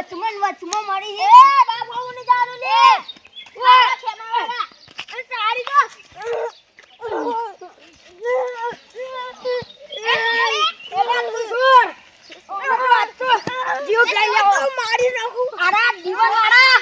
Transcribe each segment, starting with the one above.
વચમાં મળી છે એ બાબુ ને જાનું લે ઓય ખેમાવાળા સારી તો મારી નાખું અરે જીવન વાળા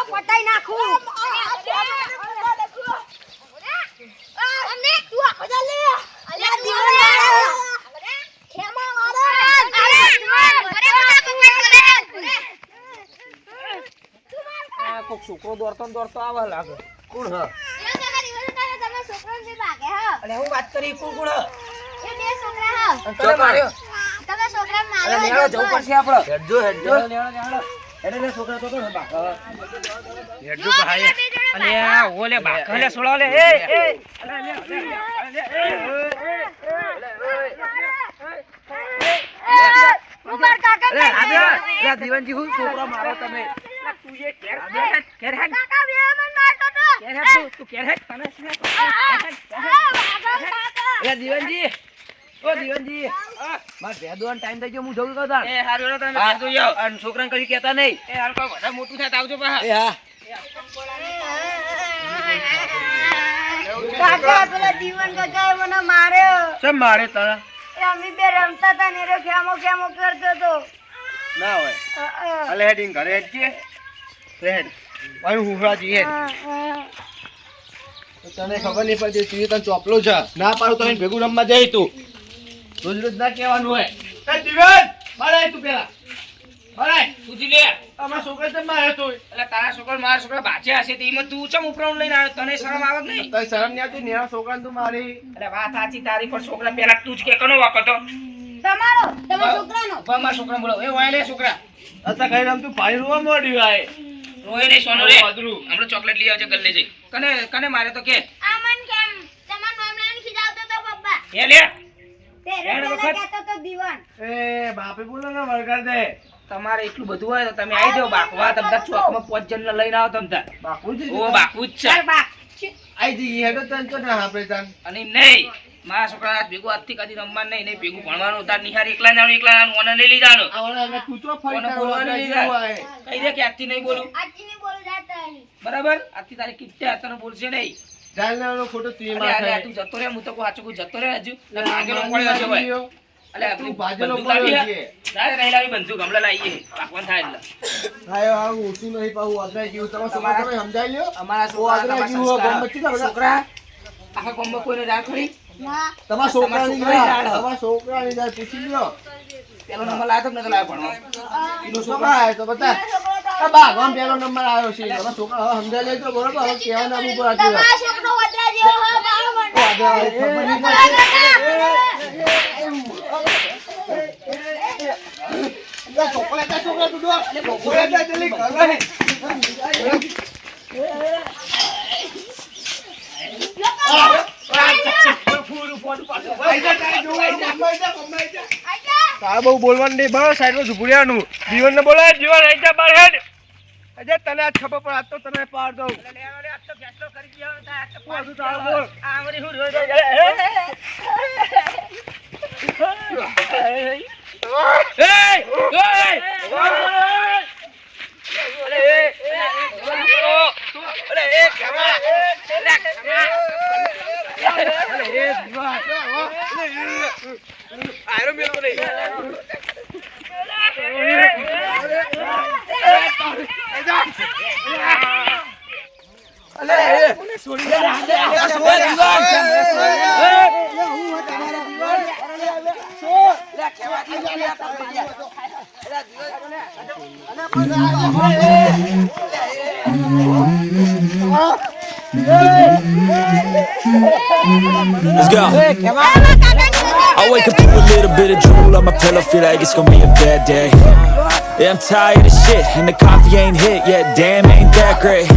પટાઈ નાખું કોક છોકરો દોડતો આવા લાગે કોણ હ અલે હું વાત કરી કોણ તને માર્યો અલે લેવા જવું પડશે આપણે હેડજો એટલે છોકરા તો બાકા હેડજો ભાઈ અલે ઓલે બાકા લે છોડો લે એ ઉમર કાકા લે દીવાનજી હું છોકરો મારો તમે તું એ કેર હેડ કાકા બે મન મારતો તો કેર હેડ તું કેર હેડ તને લે દીવાનજી ઓ દીવાનજી માર ભેદોન ટાઈમ થઈ ગયો હું જઉં તો તાર એ હારું તમે ભેદો આવ અને છોકરાને કઈ કહેતા નહીં એ હાલ કોઈ વધારે મોટું થાય તો આવજો પાછા એ હા કાકા પેલા દીવન કાકાએ મને માર્યો કેમ મારે તને એ અમે બે રમતા હતા ને રે ખેમો કરતો તો ના હોય અલે હેડિંગ ઘરે હેડ કે હેડ ભાઈ હુહરા જી હેડ તને ખબર નહીં પડતી તું તને ચોપલો છે ના પાડું તો એને ભેગું રમવા જાય તું રોજ ના કહેવાનું હોય એ દીવન મારે તું પેલા મારે તું લે અમારા છોકરા તો મારે તું એટલે તારા છોકરા મારા છોકરા બાચે હશે તે એમાં તું ચમ ઉપરાઉન લઈને આવ્યો તને શરમ આવે નહીં તને શરમ નહીં આવતી નેરા છોકરાને તું મારી એટલે વાત સાચી તારી પર છોકરા પેલા તું જ કે કનો વાપરતો તમારા છોકરાનો મારા છોકરા બોલો એ વાય લે છોકરા અત્યારે કઈ રમ તું પાણી રોવા મોડી આય રોય ને સોનો રે આપણે ચોકલેટ લઈ આવજે ગલ્લે જઈ કને મારે તો કે આમન કેમ તમાર મામલાને ખીજાવતો તો પપ્પા એ લે તે રે કહેતો તો દીવાન એ બાપે બોલો ને વળગાડ દે તમારે એટલું બધું હોય તો તમે આવી જાવ બાકવા તમતા ચોકમાં 5 જણ લઈને આવો તમતા બાકુજી ઓ બાકુ જ છે આઈ જી હેડો તન તો ના આપણે તન અને નહીં મારા છોકરા ભેગું આજથી કદી રમવાનું નહીં ભેગું ભણવાનું તાર નિહાર એકલા જાણું ઓને લઈ લઈ જાણો ઓને કૂચો ફરી બોલવાનું લઈ જા કહી દે કે આજથી નહીં બોલું જાતા બરાબર આજથી તારી કિટ્ટે તને બોલશે નહીં જાલનાનો ફોટો તું માં થાય તું જતો રે હું તો કો સાચું કો જતો રે હજુ આગેલો પડ્યો છે ભાઈ અલે તું બાજેલો પડ્યો છે દાય નહીં લાવી બંદૂક હમણાં લાવીએ પાકવાન થાય એટલે આયો આ ઓછું નહીં પાઉ આદરાઈ ગયું તમે છોકરા તમે સમજાઈ લ્યો અમારા છોકરા છોકરા આખા કોમ્બો કોઈને રાખ ખરી ના તમારા છોકરાની જાય પૂછી લ્યો પેલો નંબર લાવ્યો તો નતો લાવ્યો ભણવા કીનો છોકરા આવ્યો તો બતા આ બાગવાન પેલો નંબર આવ્યો છે તમારા છોકરા હવે સમજાઈ લેજો બરોબર હવે કેવા નામ ઉપર આજો તમારા છોકરો વદરા જેવો હો છોકરા તું દો છોકરા જલ્દી કરવા હે તારે બહુ બોલવાનું નહીં બરાબર સાઈડમાં ઝૂપડી રહેવાનું જીવનને બોલાય જીવન આવી જા બાર હેડ અજય તને આજ ખબર પડે આજ તો તને પાડ દઉં Let's go. I wake up to a little bit of drool on my pillow, feel like it's gonna be a bad day. Yeah, I'm tired of shit, and the coffee ain't hit yet, damn, ain't that great.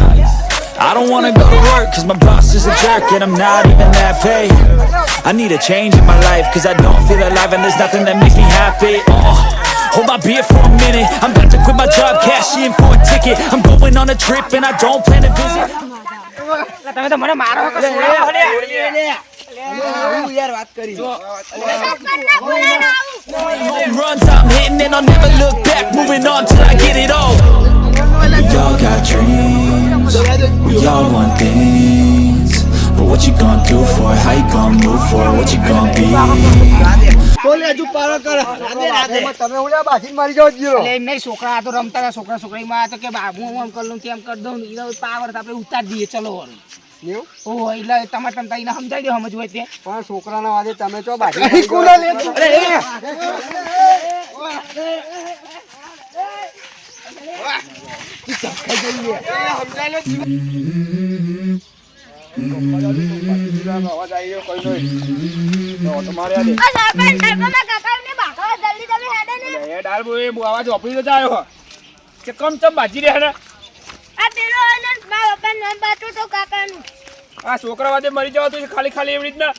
I don't wanna go to work, cause my boss is a jerk, and I'm not even that paid. I need a change in my life, cause I don't feel alive, and there's nothing that makes me happy. hold my beer for a minute. I'm about to quit my job, cash in for a ticket. I'm going on a trip and I don't plan to visit. તમે તો મને મારો કે યાર વાત કરી Home runs I'm hitting and I'll never look back. Moving on till I get it all. We all got dreams, we all want things. But what you gonna do for it? How you gonna move for it? What you gonna be? બોલે હજુ પારો કર તમે ઓલા બાજી મારી જાવ zero એટલે એમ નહીં છોકરા આ તો રમતા હતા છોકરા છોકરીમાં તો કે હું આમ કરી લઉં તેમ કરી દઉં ને પાવર આપણે ઉતારી દઈએ ચલો વરું ઓ એટલે તમારે તમે તઈને સમજાઈ દો સમજ હોય તે પણ છોકરાના વાદે તમે તો બાજી કોના લે છોકરા વાદે મરી જવા તો ખાલી ખાલી એવી રીતના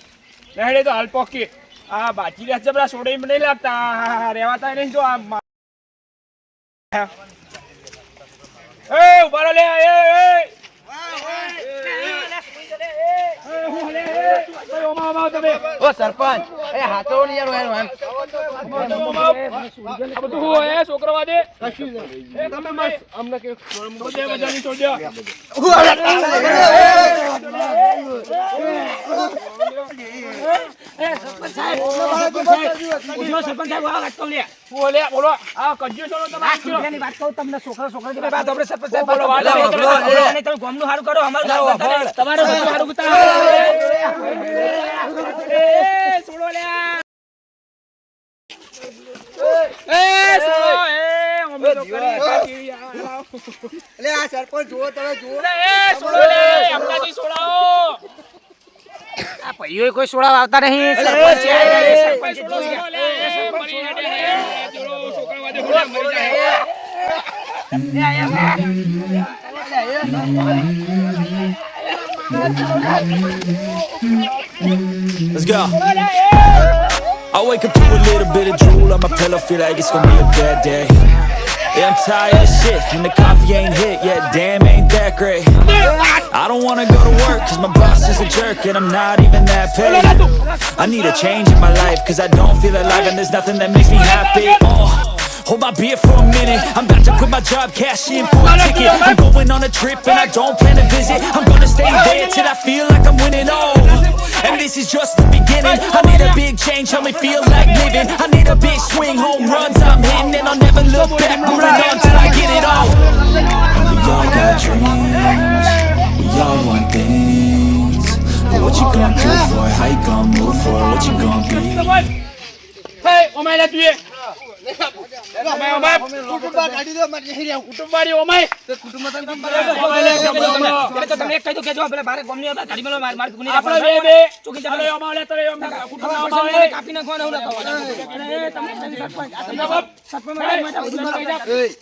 રહેડે તો હાલ પોકી આ બાજી રહ્યા જબરા સોડે નહીં લાગતા રેવાતા નહીં જો આ ઉભા લે ઓ સરપંચ એ હાથો ની યાર એમ છોકરા વાદે તમે મસ્ત અમને કે મજાની છોડ્યા બોલો આ કજ્જો છોડો તમે વાત કહું તમને છોકરા છોકરા વાત આપણે સરપંચ સાહેબ બોલો તમે ગામનું સારું કરો અમારું તમારું સારું છોડો લ્યા આ સરપંચ જુઓ તમે જુઓ આ ભાઈઓ કોઈ સોડા આવતા નહીં Let's go. I wake up to a little bit of drool on my pillow, feel like it's gonna be a bad day. Yeah, I'm tired of shit, and the coffee ain't hit yet, damn, ain't that great. I don't wanna go to work, cause my boss is a jerk, and I'm not even that paid. I need a change in my life, cause I don't feel alive, and there's nothing that makes me happy. Hold my beer for a minute, I'm about to quit my job, cash in for a ticket. I'm going on a trip, and I don't plan to visit. I'm gonna stay there till I feel like I'm winning, and this is just the beginning. I need a big change, help me feel like living. I need a big swing, home runs I'm hitting, and I'll never look back. Moving on till I get it all. We all got dreams, we all want things. But what you gonna do for it? How you gonna move for it? What you gonna be? Hey, oh my લે તું oh my કુટુંબા કાઢી દો મારી નહીં રહેવું કુટુંબારી oh my તે કુટુંબ તને કેમ કરે ઓમાય લે તો તમે એક કહી દો કે જો આપણે બારે ગોમની આપણે ગાડી મેલો માર ગુની આપણે બે ચોકી ચાલે ઓમાય લે તરે કુટુંબ ઓમાય કાપી નાખવાનો એવું ના તમે સરપંચ આ તમે સરપંચ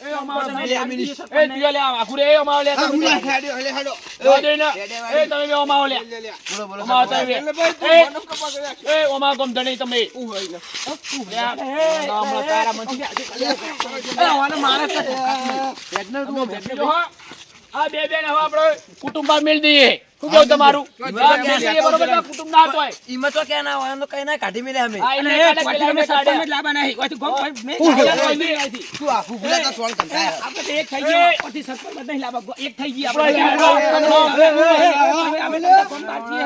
એ ઓમાય લે એ દિયા લે આખુરે એ ઓમાય લે તમે હેડો દે ના એ તમે બે ઓમાય લે બોલો બોલો ઓમાય તમે એ ઓમાય ગમ ધણી તમે આ બે બેન હવે આપણે કુટુંબ મેળ દઈએ શું કેવું તમારું બરોબર કુટુંબ ના હતો ઈમાં તો ક્યાં ના હોય એમ તો કઈ ના કાઢી મેલે અમે લાબા નહીં કોઈ ગોમ મે તું આખું ભૂલા તો સોળ કરતા આપણે એક થઈ ગયો પછી સરપંચ નહીં લાબા એક થઈ ગઈ આપણે અમે કોમ બાકી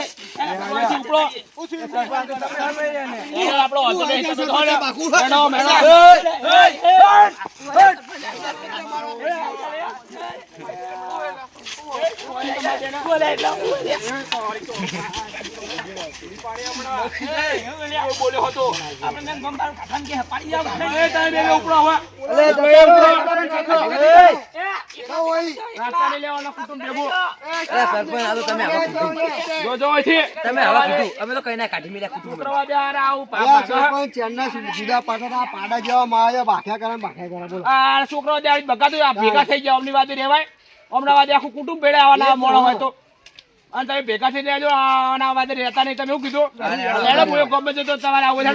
આપણો હતો નહીં તો મેડો મેડો બોલ્યો હતો આપણે ગોમ બાર કાઠાન કે પાડી જાવ એ તમે બે ઉપડો હવે રાસ્તા ને લેવાનો કુટુંબ ભેગો સરપંચ આ તો તમે આવા કુટુંબ જો જો છે તમે આવા કુટુંબ અમે તો કઈ ના કાઢી મેલે કુટુંબ કરવા દે આવું પાપા સરપંચ ચેન્ના જુદા પાટા પાડા જેવા માયા ભાખ્યા કરે બોલો આ છોકરો દે બગાતું આ ભેગા થઈ ગયા અમની વાત રહેવાય હમણાં વાદે આખું કુટુંબ ભેળે આવવાના મોડા હોય તો અને તમે ભેગા થઈ રહેજો આના વાદે રહેતા નહીં તમે શું કીધું લેડો હું ગમે તો તમારે આવું